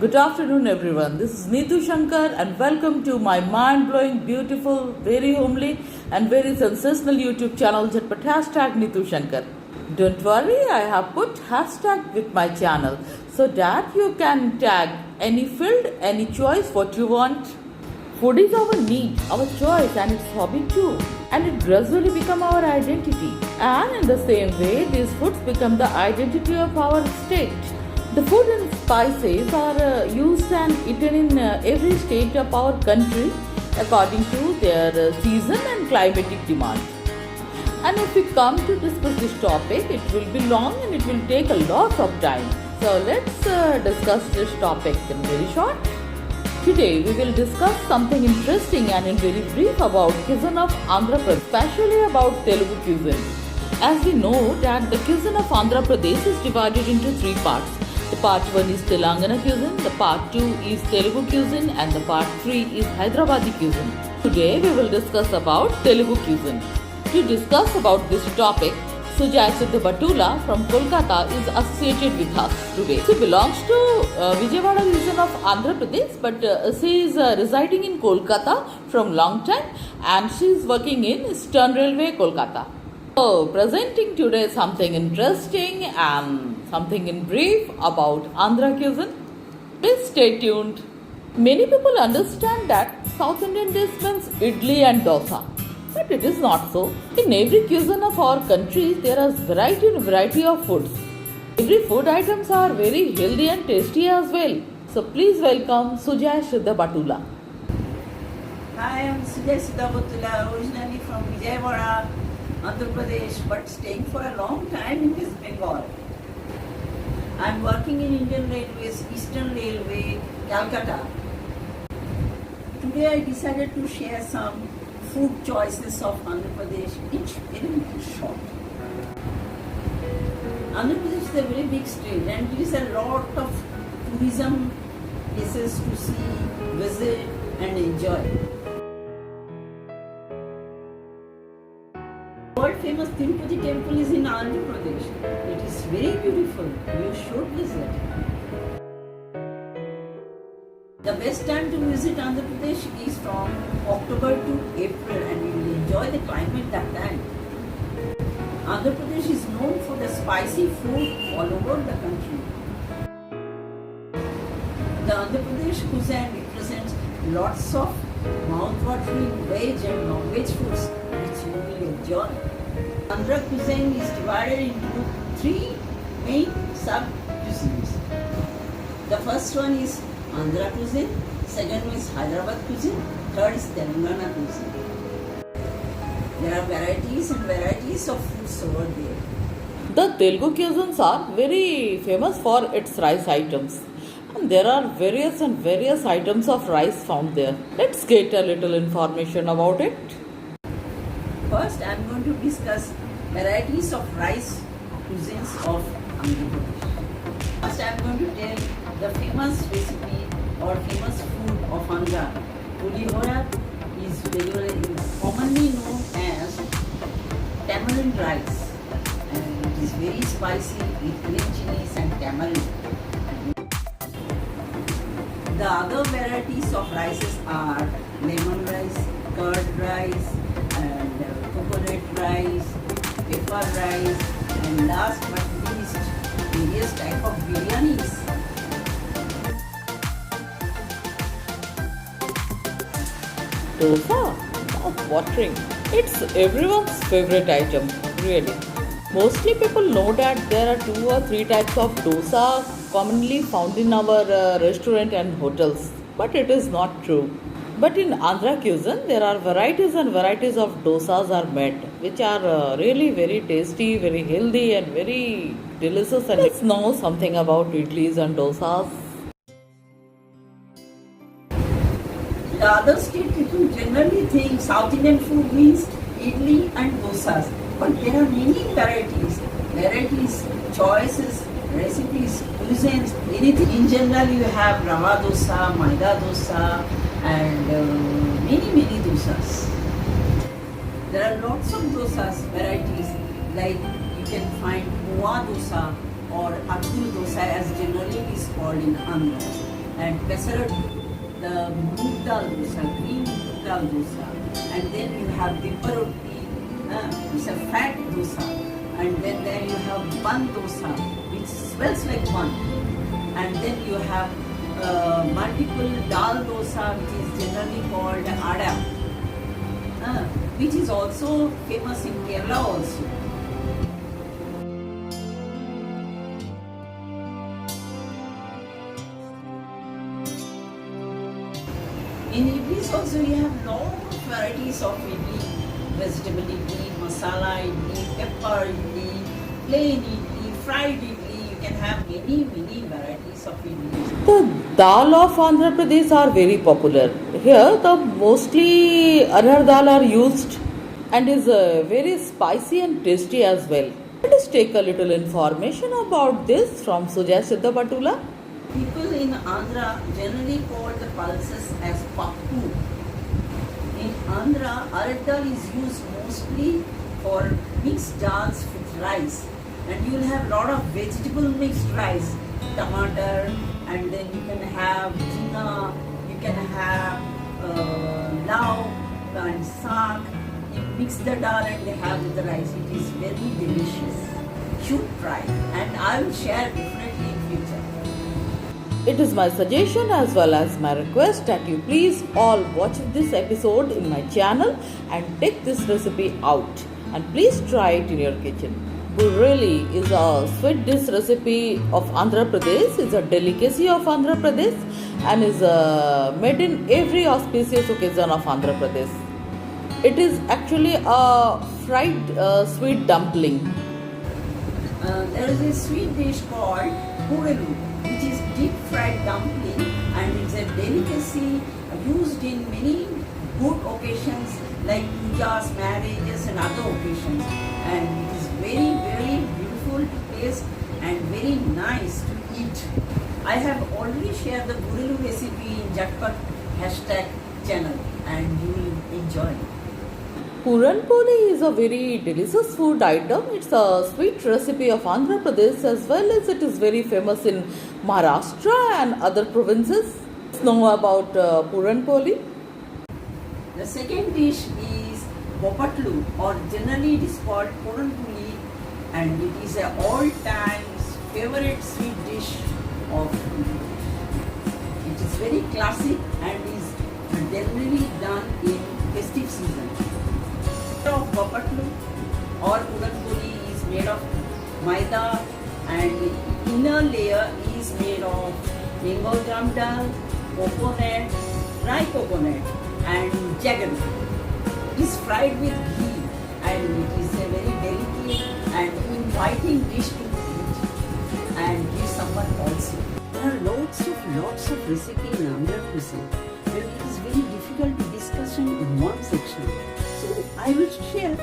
Good afternoon, everyone. This is Neetu Shankar, and welcome to my mind-blowing, beautiful, very homely, and very sensational YouTube channel. Just put hashtag Neetu Shankar. Don't worry, I have put hashtag with my channel so that you can tag any field, any choice, what you want. Food is our need, our choice, and it's hobby too. And it gradually become our identity. And in the same way, these foods become the identity of our state. The food and spices are used and eaten in every state of our country according to their season and climatic demand. And if we come to discuss this topic, it will be long and it will take a lot of time. So let's discuss this topic in very short. Today we will discuss something interesting and in very brief about cuisine of Andhra Pradesh, especially about Telugu cuisine. As we know that the cuisine of Andhra Pradesh is divided into three parts. The part 1 is Telangana cuisine, the part 2 is Telugu cuisine, and the part 3 is Hyderabadi cuisine. Today we will discuss about Telugu cuisine. To discuss about this topic, Sujay Siddha Batula from Kolkata is associated with us today. She belongs to Vijayawada region of Andhra Pradesh, but she is residing in Kolkata from long time, and she is working in Eastern Railway, Kolkata. So, presenting today something interesting and something in brief about Andhra cuisine. Please stay tuned. Many people understand that South Indian dish means idli and dosa, but it is not so. In every cuisine of our country, there is variety of foods. Every food items are very healthy and tasty as well. So please welcome Sujay Siddha Batula. Hi, I am Sujay Siddha Batula, originally from Vijayawada, Andhra Pradesh, but staying for a long time in West Bengal. I am working in Indian Railways, Eastern Railway, Calcutta. Today I decided to share some food choices of Andhra Pradesh, each very little short. Andhra Pradesh is a very big state and there is a lot of tourism places to see, visit and enjoy. World famous Tirupati temple is in Andhra Pradesh. It is very beautiful. You should visit. The best time to visit Andhra Pradesh is from October to April, and you will enjoy the climate that time. Andhra Pradesh is known for the spicy food all over the country. The Andhra Pradesh cuisine represents lots of mouth-watering veg and non-veg foods which you will enjoy. Andhra cuisine is divided into three main sub-cuisines. The first one is Andhra cuisine, second one is Hyderabad cuisine, third is Telangana cuisine. There are varieties and varieties of foods over there. The Telugu cuisines are very famous for its rice items. And there are various items of rice found there. Let's get a little information about it. First, I am going to discuss varieties of rice cuisines of Andhra Pradesh. First, I am going to tell the famous recipe or famous food of Andhra. Pulihora is commonly known as tamarind rice, and it is very spicy with green chilies and tamarind. The other varieties of rices are lemon rice, curd rice, and coconut rice, pepper rice, and last but least, various type of biryanis. Dosa, mouth-watering. It's everyone's favorite item, really. Mostly people know that there are 2 or 3 types of dosa commonly found in our restaurant and hotels, but it is not true. But in Andhra cuisine, there are varieties and varieties of dosas are made, which are really very tasty, very healthy and very delicious. And let's know something about idlis and dosas. The other state people generally think South Indian food means idli and dosas, but there are many varieties, choices, recipes, cuisines, anything. In general, you have rava dosa, maida dosa, and many dosas. There are lots of dosas varieties, like you can find Moa dosa or Abdul dosa as generally it is called in Andhra. and pesarattu, the moong dal dosa, green moong dal dosa, and then you have dippa roti, it's a fat dosa, and then there you have bun dosa, which smells like bun, and then you have multiple dal dosa, which is generally called ada, which is also famous in Kerala also. In idlis also you have lot of varieties of idli, vegetable idli, masala idli, pepper idli, plain idli, fried idli. You can have many varieties of idli. The dal of Andhra Pradesh are very popular. Here, the mostly arhar dal are used and is very spicy and tasty as well. Let us take a little information about this from Sujay Siddha Patula. People in Andhra generally call the pulses as pappu. In Andhra, arhar dal is used mostly for mixed dals with rice, and you will have lot of vegetable mixed rice, tomato, and then you can have jina, you can have lau and saag. You mix the dal and they have with the rice. It is very delicious. Should try, and I will share definitely in future. It is my suggestion as well as my request that you please all watch this episode in my channel and take this recipe out and please try it in your kitchen. Bureli is a sweet dish recipe of Andhra Pradesh, is a delicacy of Andhra Pradesh and is made in every auspicious occasion of Andhra Pradesh. It is actually a fried sweet dumpling. There is a sweet dish called Burelu, which is deep fried dumpling, and it's a delicacy used in many good occasions like pujas, marriages and other occasions, and it is very beautiful to taste and very nice to eat. I have already shared the Burelu recipe in Jhatpat #channel and you will enjoy it. Puran Poli is a very delicious food item. It's a sweet recipe of Andhra Pradesh as well as it is very famous in Maharashtra and other provinces. Let's know about Puran Poli. The second dish is Bopatlu, or generally it is called Puran Puli, and it is an all-time favorite sweet dish of India. It is very classic and is generally done in festive season. Of Bopatlu or Puran Puli is made of maida, and the inner layer is made of Bengal gram dal, coconut, dry coconut and jagan. It is fried with ghee and it is a very delicate and inviting dish to eat and give someone also. There are lots of recipes in Andhra cuisine, but it is very difficult to discuss in one section. So I will share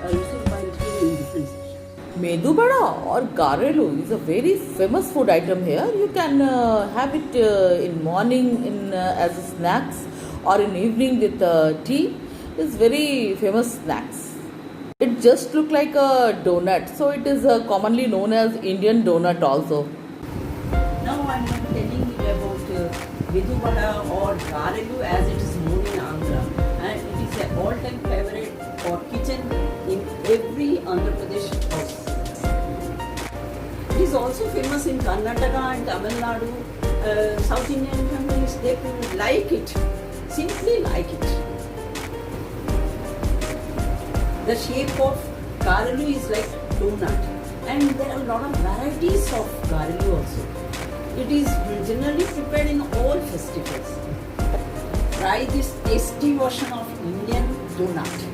a little by little in different sections. Medu Bada or Garelu is a very famous food item here. You can have it in morning as a snacks or in evening with tea. It's very famous snacks. It just look like a donut, so it is commonly known as Indian donut also. Now I am telling you about Medu Vada or Garelu as it is known in Andhra, and it is an all-time favorite for kitchen in every Andhra Pradesh house. It is also famous in Karnataka and Tamil Nadu. South Indian families, they could like it, simply like it. The shape of Garelu is like donut, and there are a lot of varieties of Garelu also. It is generally prepared in all festivals. Try this tasty version of Indian donut.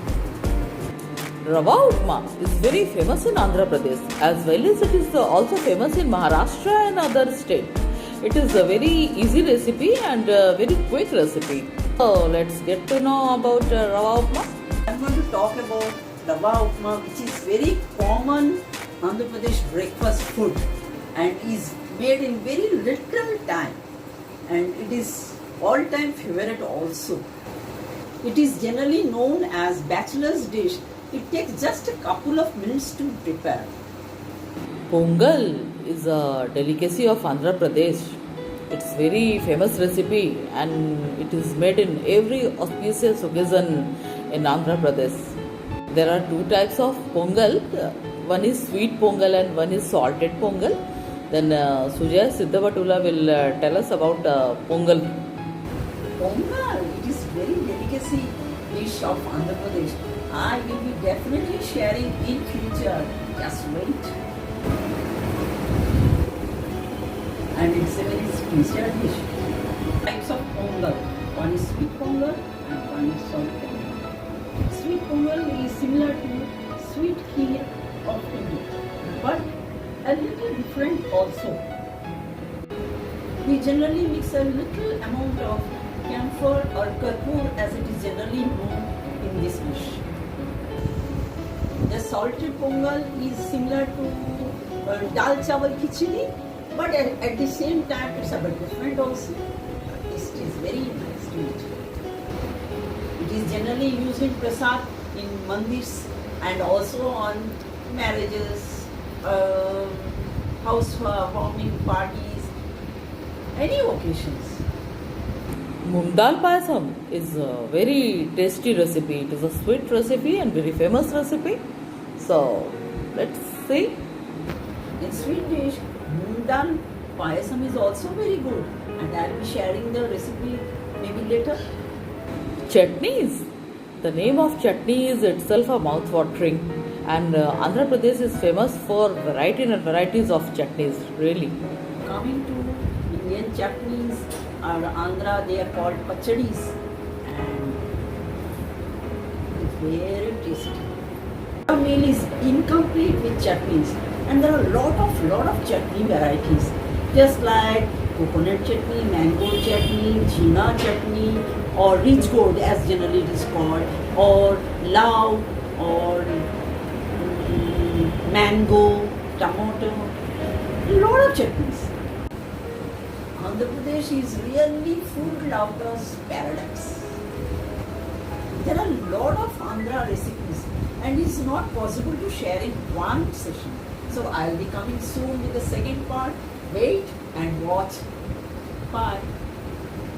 Rava Upma is very famous in Andhra Pradesh as well as it is also famous in Maharashtra and other states. It is a very easy recipe and a very quick recipe. So let's get to know about Rava Upma. I am going to talk about Rava Upma, which is very common Andhra Pradesh breakfast food and is made in very little time, and it is all-time favorite also. It is generally known as bachelor's dish. It takes just a couple of minutes to prepare. Pongal is a delicacy of Andhra Pradesh. It's very famous recipe and it is made in every auspicious occasion in Andhra Pradesh. There are two types of pongal. One is sweet pongal and one is salted pongal. Then Sujay Siddhavatula will tell us about pongal. Pongal, it is very delicacy dish of Andhra Pradesh. I will be definitely sharing in future. Just wait. And it's a very special dish. Types of pongal. One is sweet pongal and one is salt pongal. Sweet pongal is similar to sweet kheer of India, but a little different also. We generally mix a little amount of camphor or karpoor as it is generally known in this dish. The salted pongal is similar to dal chawal khichdi, but at the same time it's a bit different also. It is very nice to eat. It is generally used in prasad in mandirs and also on marriages, house warming parties, any occasions. Moong dal payasam is a very tasty recipe. It is a sweet recipe and very famous recipe. So let's see. In sweet dish, moong dal payasam is also very good, and I will be sharing the recipe maybe later. Chutneys. The name of chutney is itself a mouth-watering, and Andhra Pradesh is famous for variety and varieties of chutneys. Really. Coming to Indian chutneys, or Andhra, they are called pachadis, and it's very tasty. Our meal is incomplete with chutneys, and there are lot of chutney varieties, just like coconut chutney, mango chutney, jhina chutney, or rich gourd as generally it is called, or lao, or mango, tomato, lot of chutneys. Andhra Pradesh is really food lovers' paradise. There are a lot of Andhra recipes and it's not possible to share in one session. So I'll be coming soon with the second part. Wait and watch. Bye.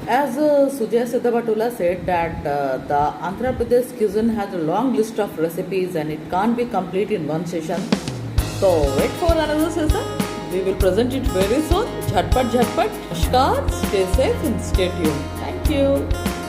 As Sujay Siddhavatula said that the Andhra Pradesh cuisine has a long list of recipes and it can't be complete in one session. So wait for another session. We will present it very soon. Jhatpat jhatpat. Namaskar. Stay safe and stay tuned. Thank you.